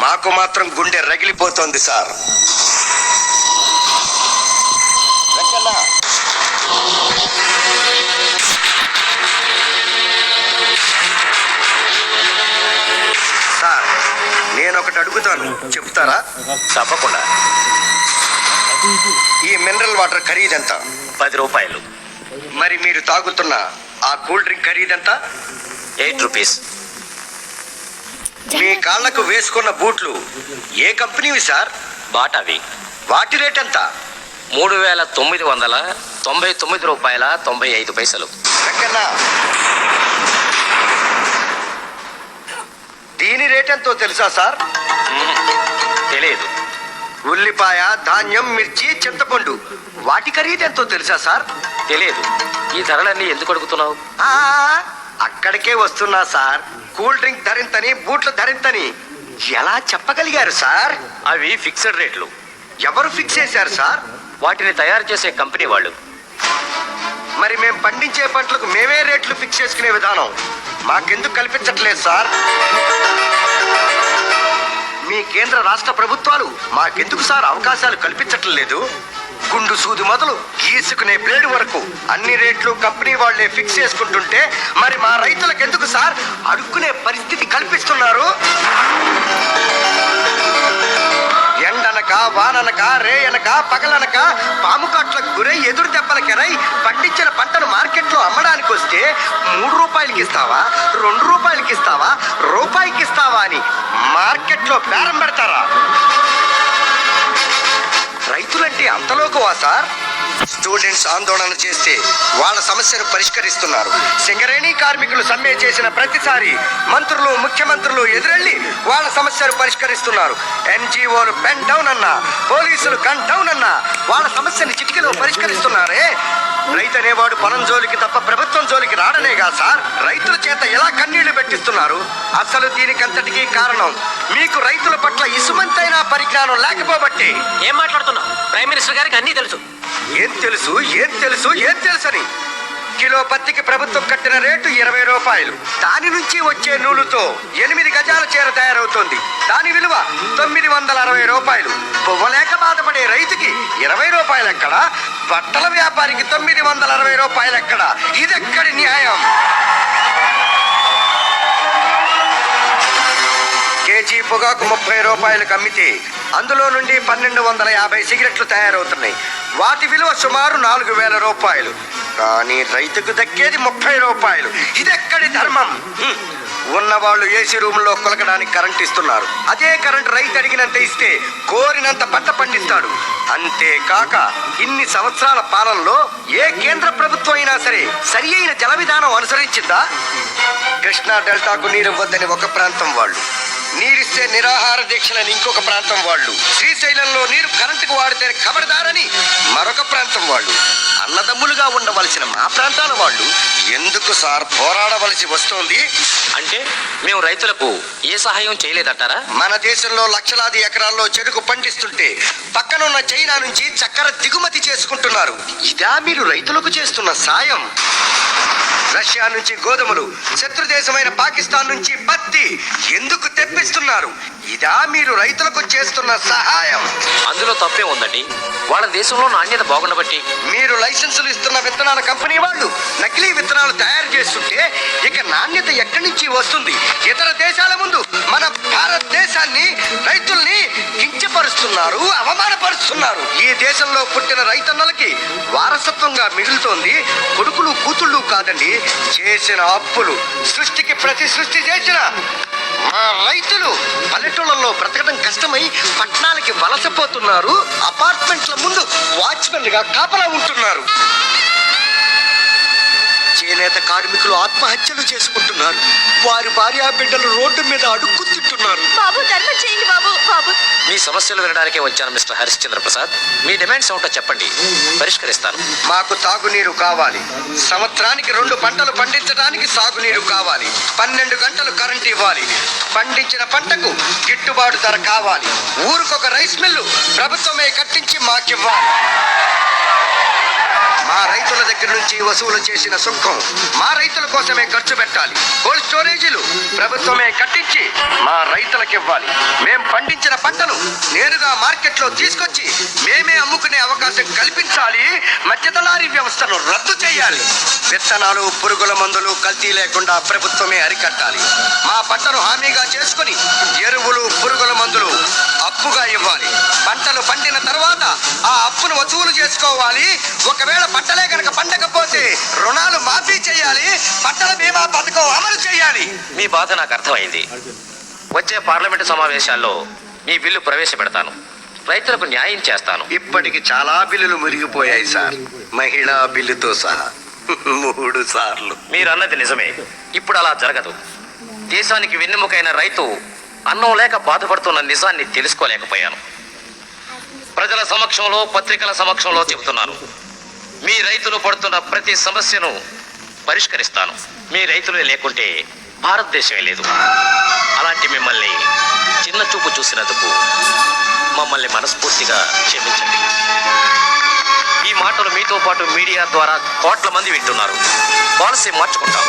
నాకు మాత్రం గుండె రగిలిపోతోంది సార్. సార్, నేను ఒకటి అడుగుతాను, చెప్తారా? తప్పకుండా. ఈ మినరల్ వాటర్ ఖరీదెంత? 10 రూపాయలు. మరి మీరు తాగుతున్న ఆ కూల్ డ్రింక్ ఖరీదెంత? 8 రూపీస్. మీ కాళ్లకు వేసుకున్న బూట్లు ఏ కంపెనీవి సార్? బాటావి. వాటి రేట్ ఎంత? 3,999 రూపాయల 95 పైసలు. వెంకన్న, దీని రేట్ ఎంతో తెలుసా సార్? తెలియదు. ఉల్లిపాయ, ధాన్యం, మిర్చి, చింతపండు వాటి ఖరీదు ఎంతో తెలుసా సార్? తెలియదు. ఈ ధరలన్నీ ఎందుకు అడుగుతున్నావు? అక్కడికే వస్తున్నా సార్. కూల్ డ్రింక్ ధరింతని, బూట్లు ధరింతని ఎలా చెప్పగలిగారు సార్? అవి ఫిక్స్డ్ రేట్లు. ఎవరు ఫిక్స్ చేశారు సార్? వాటిని తయారు చేసే కంపెనీ వాళ్ళు. మరి మేము పండించే పంటలకు మేమే రేట్లు ఫిక్స్ చేసుకునే విధానం మాకెందుకు కల్పించట్లేదు సార్? మీ కేంద్ర రాష్ట్ర ప్రభుత్వాలు మాకెందుకు సార్ అవకాశాలు కల్పించట్లేదు? గుండు సూది మొదలు గీసుకునే బ్లేడ్ వరకు అన్ని రేట్లు కంపెనీ వాళ్లే ఫిక్స్ చేసుకుంటుంటే మరి మా రైతులకు ఎందుకు సార్ అడుక్కునే పరిస్థితి కల్పిస్తున్నారు? ఎండనక, వాననక, రేయనక, పగలనక పాము కాట్లకు గురై ఎదురు దెబ్బలకెరై పండించిన పంటను మార్కెట్లో అమ్మడానికి వస్తే 3 రూపాయలకి ఇస్తావా, 2 రూపాయలకి ఇస్తావా, రూపాయికి ఇస్తావా అని మార్కెట్లో బేరం పెడతారా? రైతులంటే అంతలోకువా సార్? స్టూడెంట్స్ ఆందోళన చేస్తే వాళ్ళ సమస్యను పరిష్కరిస్తున్నారు. సింగరేణి కార్మికులు సమ్మె చేసిన ప్రతిసారి మంత్రులు, ముఖ్యమంత్రులు ఎదురెళ్లి వాళ్ళ సమస్యను పరిష్కరిస్తున్నారు. ఎన్జిఓలు పెన్ డౌన్ అన్నా, పోలీసులు గన్ డౌన్ అన్నా వాళ్ళ సమస్యని చిటికలో పరిష్కరిస్తున్నారే. రైతు అనేవాడు పొలం జోలికి తప్ప ప్రభుత్వం జోలికి రాడనేగా సార్ రైతుల చేత ఎలా కన్నీళ్లు పెట్టిస్తున్నారు? అసలు దీనికంతటికీ కారణం మీకు రైతుల పట్ల ఇసుమంతైన పరిజ్ఞానం లేకపోబట్టి. ఏం మాట్లాడుతున్నావు? ప్రైమ్ మినిస్టర్ గారికి అన్నీ తెలుసు. ఏం తెలుసు, ఏం తెలుసు, ఏం తెలుసని? కిలో పత్తికి ప్రభుత్వం కట్టిన రేటు 20 రూపాయలు. దాని నుంచి వచ్చే నూలుతో 8 గజాల చీర తయారవుతోంది. దాని విలువ 960 రూపాయలు. పువ్వలేక బాధపడే రైతుకి 20 రూపాయలు ఎక్కడ? బట్టల వ్యాపారికి 960 రూపాయలు ఎక్కడ? ఇదెక్కడి న్యాయం? కేజీ పొగాకు 30 రూపాయలకు అమ్మితే అందులో నుండి 1250 సిగరెట్లు తయారవుతున్నాయి. వాటి విలువ సుమారు 4000 రూపాయలు. కానీ రైతుకు దక్కేది 30 రూపాయలు. ఇదెక్కడి ధర్మం? ఉన్నవాళ్ళు ఏసీ రూముల్లో కొలకడానికి కరెంట్ ఇస్తున్నారు. అదే కరెంట్ రైతు అడిగినంత ఇస్తే కోరినంత పంట పండిస్తాడు. అంతేకాక ఇన్ని సంవత్సరాల పాలనలో ఏ కేంద్ర ప్రభుత్వం అయినా సరే సరి అయిన జల విధానం అనుసరించిందా? కృష్ణా డెల్టాకు నీరు ఇవ్వద్దని ఒక ప్రాంతం వాళ్ళు, నీరిస్తే నిరాహార దీక్షలని ఇంకొక ప్రాంతం వాళ్ళు, శ్రీశైలంలో నీరు కరెంటుకు వాడితే ఖబర్దారని మరొక ప్రాంతం వాళ్ళు, అన్నదమ్ములుగా ఉండవలసిన మా ప్రాంతాల వాళ్ళు ఎందుకు సార్ పోరాడవలసి వస్తోంది? అంటే మేము రైతులకు ఏ సహాయం చేయలేదంటారా? మన దేశంలో లక్షలాది ఎకరాల్లో చెరుకు పండిస్తుంటే పక్కనున్న చైనా నుంచి చక్కెర దిగుమతి చేసుకుంటున్నారు. ఇదా మీరు రైతులకు చేస్తున్న సాయం? రష్యా నుంచి గోధుమలు, శత్రు దేశమైన పాకిస్తాన్ నుంచి పత్తి ఎందుకు తెప్పిస్తున్నారు? ఇదా మీరు రైతులకు చేస్తున్న సహాయం? అందులో తప్పే ఉందండి. వాళ్ళ దేశంలో నాణ్యత బాగుండబట్టి. మీరు లైసెన్సులు ఇస్తున్న విత్తనాల కంపెనీ వాళ్ళు నకిలీ విత్తనాలు తయారు చేస్తుంటే ఇక నాణ్యత ఎక్కడి నుంచి వస్తుంది? ఇతర దేశాల ముందు మన భారతదేశాన్ని, రైతుల్ని కించపరుస్తున్నారు, అవమానపరుస్తున్నారు. ఈ దేశంలో పుట్టిన రైతన్నలకి వారసత్వంగా మిగులుతోంది కొడుకులు, కూతుళ్ళు కాదండి, చేసిన అప్పులు. సృష్టికి ప్రతి సృష్టి చేసిన మా రైతులు పల్లెటూళ్ళలో బ్రతకడం కష్టమై పట్టణాలకి వలసపోతున్నారు. అపార్ట్మెంట్ల ముందు వాచ్మెన్ గా కాపలా ఉంటున్నారు. చేనేత కార్మికులు ఆత్మహత్యలు చేసుకుంటున్నారు. వారి భార్య బిడ్డలు రోడ్డు మీద అడుక్కు తింటున్నారు. బాబు, ధర్మం చేయండి బాబు. బాబు, మీ సమస్యలు వినడానికే వచ్చాను మిస్టర్ హరిశ్చంద్ర ప్రసాద్. మీ డిమాండ్స్ ఏమిటో చెప్పండి, పరిష్కరిస్తాను. మాకు తాగునీరు కావాలి. సంవత్సరానికి 2 పంటలు పండించడానికి సాగునీరు కావాలి. 12 గంటలు కరెంట్ ఇవ్వాలి. పండించిన పంటకు గిట్టుబాటు ధర కావాలి. ఊరికొక రైస్ మిల్లు ప్రభుత్వమే కట్టించి మాకివ్వాలి. మా రైతుల దగ్గర నుంచి వసూలు చేసిన సుంకం మా రైతుల కోసమే ఖర్చు పెట్టాలి. కోల్డ్ స్టోరేజీలు ప్రభుత్వమే కట్టించి మా రైతులకు ఇవ్వాలి. మేం పండించిన పంటను నేరుగా మార్కెట్లో తీసుకొచ్చి మేమే అమ్ముకునే అవకాశం కల్పించాలి. మధ్యదళారీ వ్యవస్థను రద్దు చేయాలి. విత్తనాలు, పురుగుల మందులు కల్తీ లేకుండా ప్రభుత్వమే అరికట్టాలి. మా పంటను హామీగా చేసుకుని ఎరువులు, పురుగుల మందులు అప్పుగా ఇవ్వాలి. పంటలు పండిన తర్వాత ఆ అప్పును వసూలు చేసుకోవాలి. ఒకవేళ పంటలే కనుక పండకపోతే రుణాలు మాఫీ చేయాలి. పంటల బీమా పథకం అమలు చేయాలి. మీ బాధ నాకు అర్థమైంది. వచ్చే పార్లమెంటు సమావేశాల్లో మీ బిల్లు ప్రవేశపెడతాను. రైతులకు న్యాయం చేస్తాను. ఇప్పటికి చాలా బిల్లులు మురిగిపోయాయి సార్, మహిళా బిల్లుతో సహా 3 సార్లు. మీరు అన్నది నిజమే. ఇప్పుడు అలా జరగదు. దేశానికి వెన్నెముకైన రైతు అన్నం లేక బాధపడుతున్న నిజాన్ని తెలుసుకోలేకపోయాను. ప్రజల సమక్షంలో, పత్రికల సమక్షంలో చెబుతున్నాను. మీ రైతులు పడుతున్న ప్రతి సమస్యను పరిష్కరిస్తాను. మీ రైతులే లేకుంటే భారతదేశమే లేదు. అలాంటి మిమ్మల్ని చిన్న చూపు చూసినందుకు మమ్మల్ని మనస్ఫూర్తిగా క్షమించండి. ఈ మాటలు మీతో పాటు మీడియా ద్వారా కోట్ల మంది వింటున్నారు. పాలసీ మార్చుకుంటాం.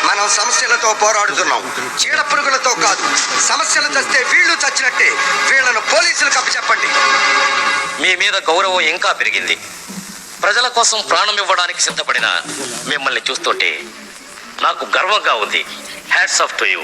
మనం సమస్యలతో పోరాడుతున్నాం, చీడ పురుగులతో కాదు. సమస్యలు చస్తే వీళ్ళు చచ్చినట్టే. వీళ్ళను పోలీసులకు అప్పచెప్పండి. మీ మీద గౌరవం ఇంకా పెరిగింది. ప్రజల కోసం ప్రాణం ఇవ్వడానికి సిద్ధపడిన మిమ్మల్ని చూస్తుంటే నాకు గర్వంగా ఉంది. Hats off to you.